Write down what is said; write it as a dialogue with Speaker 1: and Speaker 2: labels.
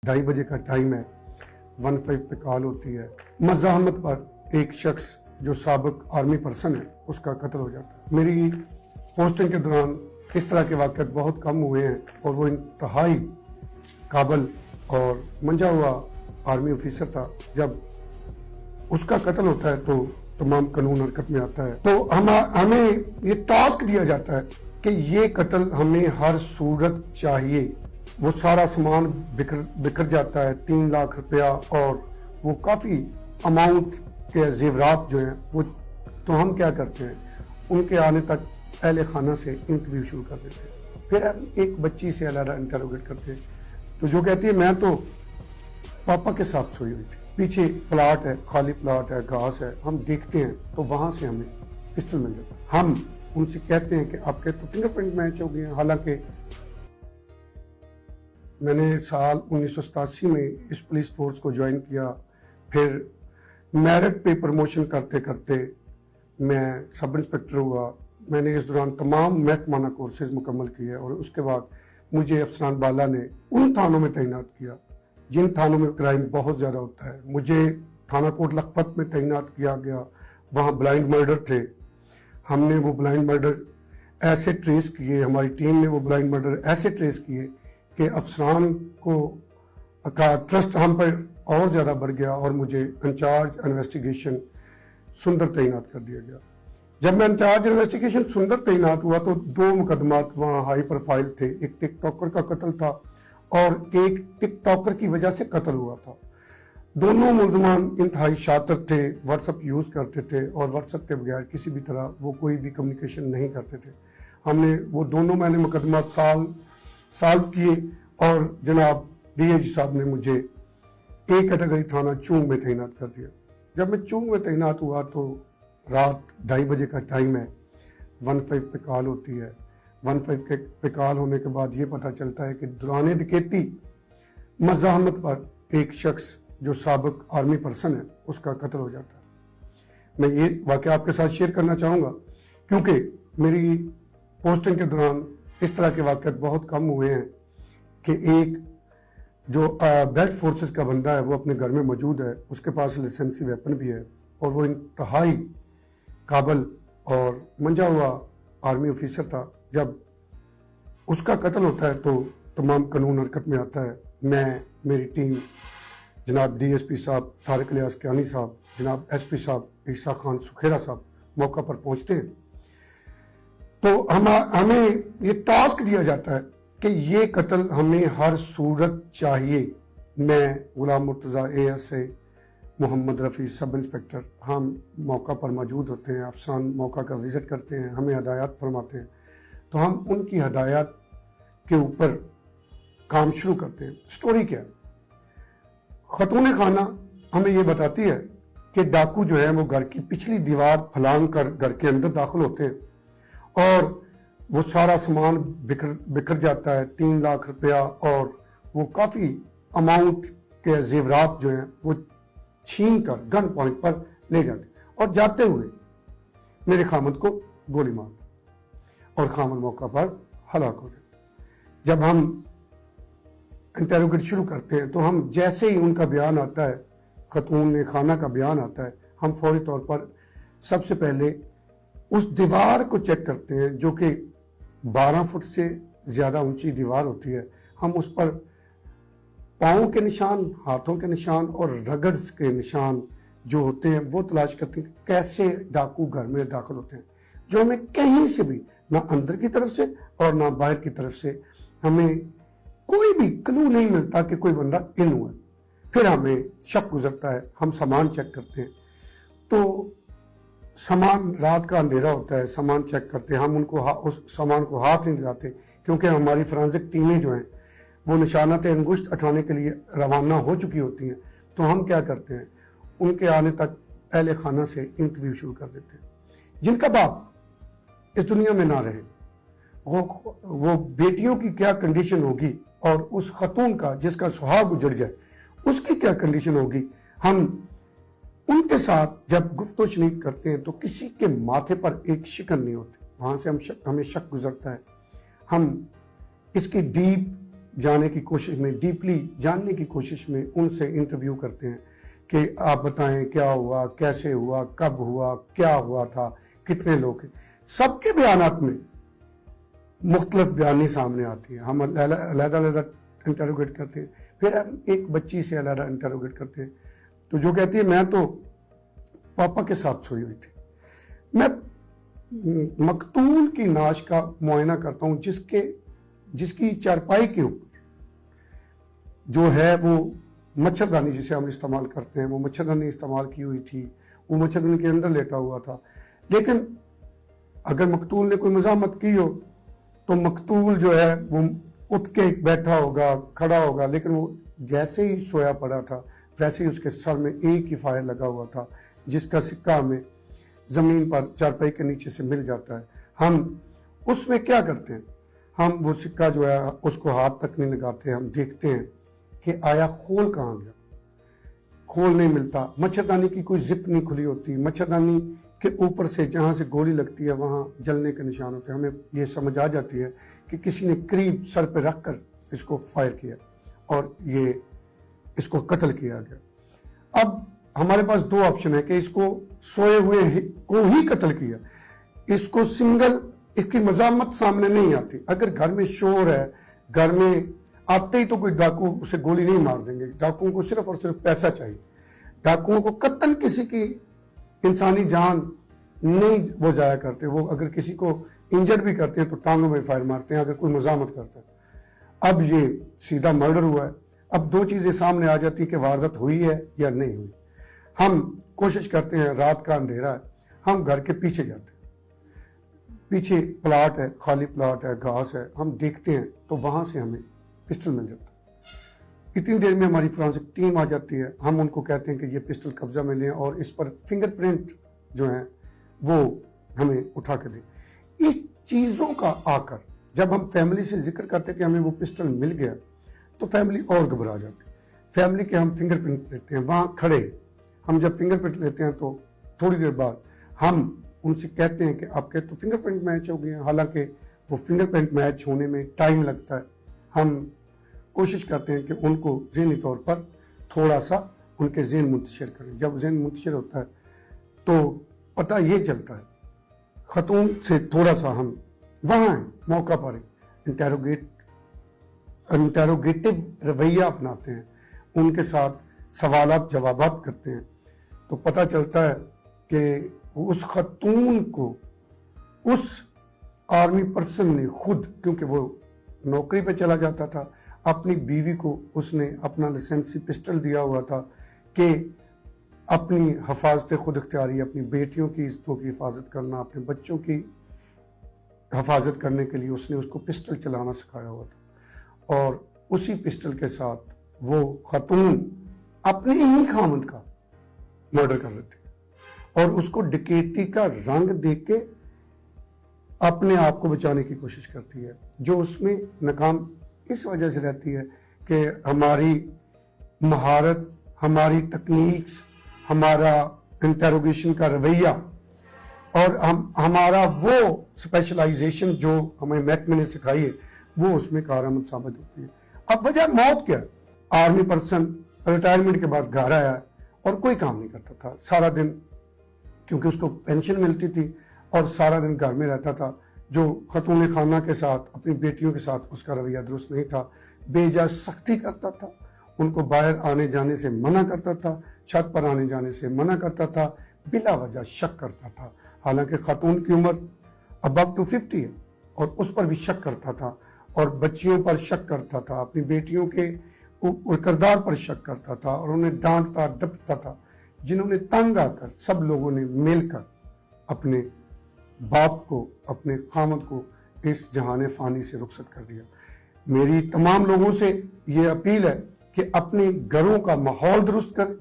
Speaker 1: 2:30 का टाइम है, 15 पे कॉल होती है। मज़ाहमत पर एक शख्स जो साबिक आर्मी पर्सन है उसका कत्ल हो जाता है। मेरी पोस्टिंग के दौरान इस तरह के वाक़यात बहुत कम हुए हैं और वो इंतहाई काबिल और मंजा हुआ आर्मी ऑफिसर था। जब उसका कत्ल होता है तो तमाम कानून हरकत में आता है। तो हमें ये टास्क दिया जाता है कि ये कत्ल हमें हर सूरत चाहिए। वो सारा सामान बिखर जाता है, 3 लाख रुपया, और वो काफ़ी अमाउंट के जेवरात जो हैं वो, तो हम क्या करते हैं, उनके आने तक अहले खाना से इंटरव्यू शुरू कर देते हैं। फिर हम एक बच्ची से अलग इंटरोगेट करते हैं, तो जो कहती है मैं तो पापा के साथ सोई हुई थी, पीछे प्लाट है, खाली प्लाट है, घास है। हम देखते हैं तो वहाँ से हमें पिस्टल मिल जाता है। हम उनसे कहते हैं कि आपके तो फिंगरप्रिंट मैच हो गए हैं। हालांकि मैंने साल 1987 में इस पुलिस फोर्स को ज्वाइन किया। फिर मेरिट पे प्रमोशन करते करते मैं सब इंस्पेक्टर हुआ। मैंने इस दौरान तमाम महकमाना कोर्सेज मुकम्मल किए और उसके बाद मुझे अफसरान बाला ने उन थानों में तैनात किया जिन थानों में क्राइम बहुत ज़्यादा होता है। मुझे थाना कोट लखपत में तैनात किया गया, वहाँ ब्लाइंड मर्डर थे। हमने वो ब्लाइंड मर्डर ऐसे ट्रेस किए, हमारी टीम ने वो ब्लाइंड मर्डर ऐसे ट्रेस किए कि अफसरान का ट्रस्ट हम पर और ज़्यादा बढ़ गया और मुझे इंचार्ज इन्वेस्टिगेशन सुंदर तैनात कर दिया गया। जब मैं इंचार्ज इन्वेस्टिगेशन सुंदर तैनात हुआ तो 2 मुकदमात वहाँ हाई प्रोफाइल थे। एक टिकटॉकर का कत्ल था और एक टिकटॉकर की वजह से कत्ल हुआ था। दोनों मुलजमान इंतहाई शातिर थे, व्हाट्सएप यूज़ करते थे और व्हाट्सएप के बगैर किसी भी तरह वो कोई भी कम्युनिकेशन नहीं करते थे। हमने वो दोनों मैंने मुकदमा सॉल्व किए और जनाब डीएजी साहब ने मुझे ए कैटेगरी थाना चूंग में तैनात कर दिया। जब मैं चूंग में तैनात हुआ तो रात 2:30 का टाइम है, 15 पे कॉल होती है। 15 पे कॉल होने के बाद ये पता चलता है कि दौरान डकैती मज़ाहमत पर एक शख्स जो साबिक आर्मी पर्सन है उसका कत्ल हो जाता है। मैं ये वाक़या आपके साथ शेयर करना चाहूँगा क्योंकि मेरी पोस्टिंग के दौरान इस तरह के वाक़यात बहुत कम हुए हैं कि एक जो बेल्ट फोर्सेस का बंदा है वो अपने घर में मौजूद है, उसके पास लाइसेंसी वेपन भी है और वो इंतहाई काबिल और मंजा हुआ आर्मी ऑफिसर था। जब उसका कत्ल होता है तो तमाम कानून हरकत में आता है। मैं, मेरी टीम, जनाब डीएसपी साहब तारिक इलियास कियानी साहब, जनाब एसपी साहब ईसा खान सुखेरा साहब मौका पर पहुंचते हैं। तो हमें ये टास्क दिया जाता है कि ये कत्ल हमें हर सूरत चाहिए। मैं गुलाम Murtaza ASA, Mohammad Rafi sub inspector, हम मौका पर मौजूद होते हैं। अफसरान मौका का विज़िट करते हैं, हमें हदायत फरमाते हैं, तो हम उनकी हदायत के ऊपर काम शुरू करते हैं। स्टोरी क्या है? खतून खाना हमें ये बताती है कि डाकू जो है वो घर की पिछली दीवार फलांग कर घर के अंदर दाखिल होते हैं और वो सारा सामान बिखर जाता है, 3 लाख रुपया, और वो काफ़ी अमाउंट के जेवरात जो हैं वो छीन कर गन पॉइंट पर ले जाते और जाते हुए मेरे खामद को गोली मारते और खामद मौका पर हलाक हो जाते। जब हम इंटेरोगेट शुरू करते हैं तो हम जैसे ही उनका बयान आता है, खतून खाना का बयान आता है, हम फौरी तौर पर सबसे पहले उस दीवार को चेक करते हैं जो कि 12 फुट से ज़्यादा ऊंची दीवार होती है। हम उस पर पाँव के निशान, हाथों के निशान और रगड्स के निशान जो होते हैं वो तलाश करते हैं कैसे डाकू घर में दाखिल होते हैं, जो हमें कहीं से भी, ना अंदर की तरफ से और ना बाहर की तरफ से, हमें कोई भी क्लू नहीं मिलता कि कोई बंदा इन हुआ। फिर हमें शक गुजरता है, हम सामान चेक करते हैं तो सामान, रात का अंधेरा होता है, सामान चेक करते हैं। हम उनको उस सामान को हाथ नहीं लगाते क्योंकि हमारी फॉरेंसिक टीमें जो हैं वो निशानात अंगुश्त उठाने के लिए रवाना हो चुकी होती हैं। तो हम क्या करते हैं, उनके आने तक अहले खाना से इंटरव्यू शुरू कर देते हैं। जिनका बाप इस दुनिया में ना रहे, वो बेटियों की क्या कंडीशन होगी और उस खतून का जिसका सुहाग उजड़ जाए उसकी क्या कंडीशन होगी। हम उनके साथ जब गुफ्तो शनीक करते हैं तो किसी के माथे पर एक शिकन नहीं होती, वहाँ से हमें शक गुजरता है। हम इसकी डीप جانے کی کوشش میں، ڈیپلی جاننے کی کوشش میں ان سے انٹرویو کرتے ہیں کہ آپ بتائیں کیا ہوا، کیسے ہوا، کب ہوا، کیا ہوا تھا، کتنے لوگ ہیں. سب کے بیانات میں مختلف بیانی سامنے آتی ہیں. ہم علیحدہ علیحدہ انٹروگیٹ کرتے ہیں، پھر ہم ایک بچی سے علیحدہ انٹروگیٹ کرتے ہیں تو جو کہتی ہے میں تو پاپا کے ساتھ سوئی ہوئی تھی. میں مقتول کی نعش کا معائنہ کرتا ہوں جس کی چارپائی کے اوپر جو ہے وہ مچھردانی جسے ہم استعمال کرتے ہیں، وہ مچھردانی استعمال کی ہوئی تھی، وہ مچھردانی کے اندر لیٹا ہوا تھا. لیکن اگر مقتول نے کوئی مزاحمت کی ہو تو مقتول جو ہے وہ اٹھ کے بیٹھا ہوگا، کھڑا ہوگا، لیکن وہ جیسے ہی سویا پڑا تھا ویسے ہی اس کے سر میں ایک ہی فائر لگا ہوا تھا جس کا سکہ ہمیں زمین پر چارپائی کے نیچے سے مل جاتا ہے. ہم اس میں کیا کرتے ہیں، ہم وہ سکہ جو ہے اس کو ہاتھ تک نہیں لگاتے، ہم دیکھتے ہیں کہ آیا کھول کہاں گیا. کھول نہیں ملتا، مچھردانی کی کوئی زپ نہیں کھلی ہوتی، مچھردانی کے اوپر سے جہاں سے گولی لگتی ہے وہاں جلنے کے نشان ہوتے ہیں. ہمیں یہ سمجھ آ جاتی ہے کہ کسی نے قریب سر پہ رکھ کر اس کو فائر کیا اور یہ اس کو قتل کیا گیا. اب ہمارے پاس دو آپشن ہے کہ اس کو سوئے ہوئے کو ہی قتل کیا، اس کو سنگل، اس کی مزاحمت سامنے نہیں آتی. اگر گھر میں شور ہے، گھر میں آتے ہی تو کوئی ڈاکو اسے گولی نہیں مار دیں گے. ڈاکوؤں کو صرف اور صرف پیسہ چاہیے. ڈاکوؤں کو قطعاً کسی کی انسانی جان نہیں وہ ضائع کرتے. وہ اگر کسی کو انجرڈ بھی کرتے ہیں تو ٹانگوں میں فائر مارتے ہیں اگر کوئی مزاحمت کرتا ہے. اب یہ سیدھا مرڈر ہوا ہے. اب دو چیزیں سامنے آ جاتی کہ واردات ہوئی ہے یا نہیں ہوئی. ہم کوشش کرتے ہیں، رات کا اندھیرا ہے، ہم گھر کے پیچھے جاتے ہیں، پیچھے پلاٹ ہے، خالی پلاٹ ہے، گھاس ہے، ہم دیکھتے ہیں تو وہاں سے ہمیں پسٹل مل جاتا ہے. اتنی دیر میں ہماری فورینسک ٹیم آ جاتی ہے. ہم ان کو کہتے ہیں کہ یہ پسٹل قبضہ میں لیں اور اس پر فنگر پرنٹ جو ہیں وہ ہمیں اٹھا کے دیں. اس چیزوں کا آ کر جب ہم فیملی سے ذکر کرتے کہ ہمیں وہ پسٹل مل گیا تو فیملی اور گھبرا جاتی. فیملی کے ہم فنگر پرنٹ لیتے ہیں وہاں کھڑے. ہم جب فنگر پرنٹ لیتے ہیں تو تھوڑی دیر بعد ہم ان سے کہتے ہیں کہ آپ کے تو فنگر پرنٹ میچ ہو گئے ہیں. حالانکہ وہ فنگر پرنٹ میچ ہونے میں ٹائم لگتا ہے. ہم کوشش کرتے ہیں کہ ان کو ذہنی طور پر تھوڑا سا ان کے ذہن منتشر کریں. جب ذہن منتشر ہوتا ہے تو پتہ یہ چلتا ہے. خاتون سے تھوڑا سا ہم وہاں ہیں، موقع پر انٹیروگیٹو رویہ اپناتے ہیں، ان کے ساتھ سوالات جوابات کرتے ہیں تو پتہ چلتا ہے کہ اس خاتون کو اس آرمی پرسن نے خود، کیونکہ وہ نوکری پہ چلا جاتا تھا، اپنی بیوی کو اس نے اپنا لائسنسی پسٹل دیا ہوا تھا کہ اپنی حفاظت خود اختیاری، اپنی بیٹیوں کی عزتوں کی حفاظت کرنا، اپنے بچوں کی حفاظت کرنے کے لیے اس نے اس کو پسٹل چلانا سکھایا ہوا تھا. اور اسی پسٹل کے ساتھ وہ خاتون اپنے ہی خامند کا مرڈر کر دیتی اور اس کو ڈکیتی کا رنگ دے کے اپنے آپ کو بچانے کی کوشش کرتی ہے، جو اس میں ناکام اس وجہ سے رہتی ہے کہ ہماری مہارت، ہماری تکنیکس، ہمارا انٹیروگیشن کا رویہ اور ہمارا وہ اسپیشلائزیشن جو ہمیں محکمے نے سکھائی ہے وہ اس میں کارآمد ثابت ہوتی ہے. اب وجہ موت کیا ہے؟ آرمی پرسن ریٹائرمنٹ کے بعد گھر آیا اور کوئی کام نہیں کرتا تھا سارا دن، کیونکہ اس کو پینشن ملتی تھی اور سارا دن گھر میں رہتا تھا. جو خاتون خانہ کے ساتھ، اپنی بیٹیوں کے ساتھ اس کا رویہ درست نہیں تھا. بے جا سختی کرتا تھا، ان کو باہر آنے جانے سے منع کرتا تھا، چھت پر آنے جانے سے منع کرتا تھا، بلا وجہ شک کرتا تھا. حالانکہ خاتون کی عمر ابو ٹو 50 ہے اور اس پر بھی شک کرتا تھا اور بچیوں پر شک کرتا تھا، اپنی بیٹیوں کے کردار پر شک کرتا تھا اور انہیں ڈانٹتا ڈپٹتا تھا. جنہوں نے تنگ آ کر سب لوگوں نے مل کر اپنے باپ کو، اپنے خامد کو اس جہان فانی سے رخصت کر دیا. میری تمام لوگوں سے یہ اپیل ہے کہ اپنے گھروں کا ماحول درست کریں،